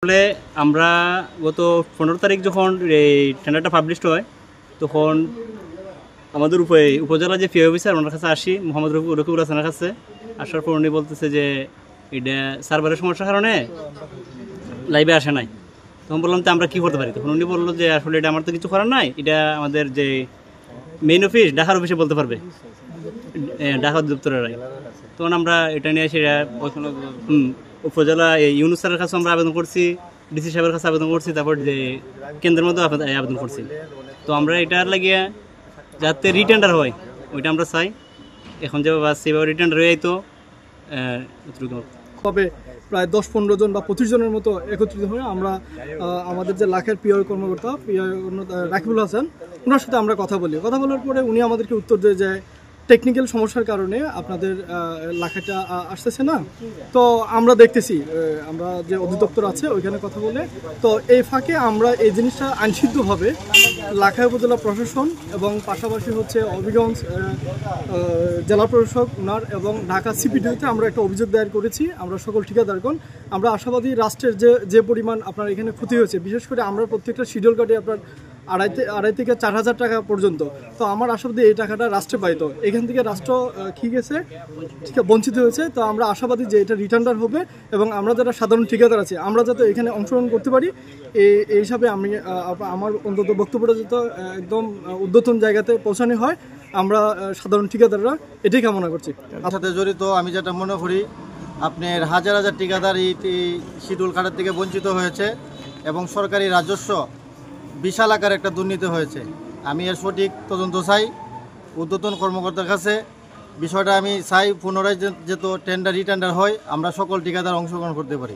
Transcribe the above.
আসলে আমরা গত 15 তারিখ যখন এই টেন্ডারটা পাবলিশ হয় তখন আমাদের উপজেলা যে পিও অফিসার ওনার কাছে আসি মোহাম্মদ রকিবুল হাসানের কাছে। আসার পর উনি বলতেছে যে এটা সার্ভারের সমস্যার কারণে লাইভে আসে নাই। তখন বললাম তো আমরা কী করতে পারি, তখন উনি বললো যে আসলে এটা আমার তো কিছু করার নাই, এটা আমাদের যে মেইন অফিস ঢাকার অফিসে বলতে পারবে, ঢাকা অধিদপ্তরের। তখন আমরা এটা নিয়ে সেটা উপজেলা ইউনুস স্যারের কাছে আমরা আবেদন করছি, ডিসি সাহেবের কাছে আবেদন করছি, তারপর যে কেন্দ্রের মধ্যে আবেদন করছি। তো আমরা এটার লাগিয়ে যাতে রিটেন্ডার হয় ওইটা আমরা চাই। এখন যেভাবে সেভাবে রিটেন্ডার হয়ে যাইতো তবে প্রায় 10-15 জন বা 25 জনের মতো একত্রিত হয়ে আমরা আমাদের যে লাখের পিআর কর্মকর্তা রাকিবুল হাসান ওনার সাথে আমরা কথা বলার পরে উনি আমাদেরকে উত্তর দিয়ে যায় টেকনিক্যাল সমস্যার কারণে আপনাদের লাখাটা আসতেছে না। তো আমরা দেখতেছি, আমরা যে অধিদপ্তর আছে ওইখানে কথা বলে, তো এই ফাঁকে আমরা এই জিনিসটা আইনসিদ্ধভাবে লাখাই উপজেলা প্রশাসন এবং পাশাপাশি হচ্ছে অভিগঞ্জ জেলা প্রশাসক ওনার এবং ঢাকা সিপিডিতে আমরা একটা অভিযোগ দায়ের করেছি। আমরা সকল ঠিকাদারগণ আমরা আশাবাদী রাষ্ট্রের যে পরিমাণ আপনার এখানে ক্ষতি হয়েছে, বিশেষ করে আমরা প্রত্যেকটা শিডিউল কার্ডে আপনার 2.5 থেকে 4,000 টাকা পর্যন্ত, তো আমার আশাবাদী এই টাকাটা রাষ্ট্রে পাইতো, এখান থেকে রাষ্ট্র কি গেছে বঞ্চিত হয়েছে। তো আমরা আশাবাদী যে এটা রিটার্নার হবে এবং আমরা যারা সাধারণ ঠিকাদার আছে আমরা যাতে এখানে অংশগ্রহণ করতে পারি, এই হিসাবে আমি আমার অন্তত বক্তব্যটা যাতে একদম ঊর্ধ্বতন জায়গাতে পৌঁছানো হয়, আমরা সাধারণ ঠিকাদাররা এটাই কামনা করছি। সাথে জড়িত আমি যেটা মনে করি আপনার হাজার হাজার ঠিকাদার এই শিডিউল কার্ডের থেকে বঞ্চিত হয়েছে এবং সরকারি রাজস্ব বিশাল আকার একটা দুর্নীতি হয়েছে। আমি এর সঠিক তদন্ত চাই ঊর্ধ্বতন কর্মকর্তার কাছে। বিষয়টা আমি চাই পুনরায় যেহেতু টেন্ডার রিটেন্ডার হয় আমরা সকল ঠিকাদার অংশগ্রহণ করতে পারি।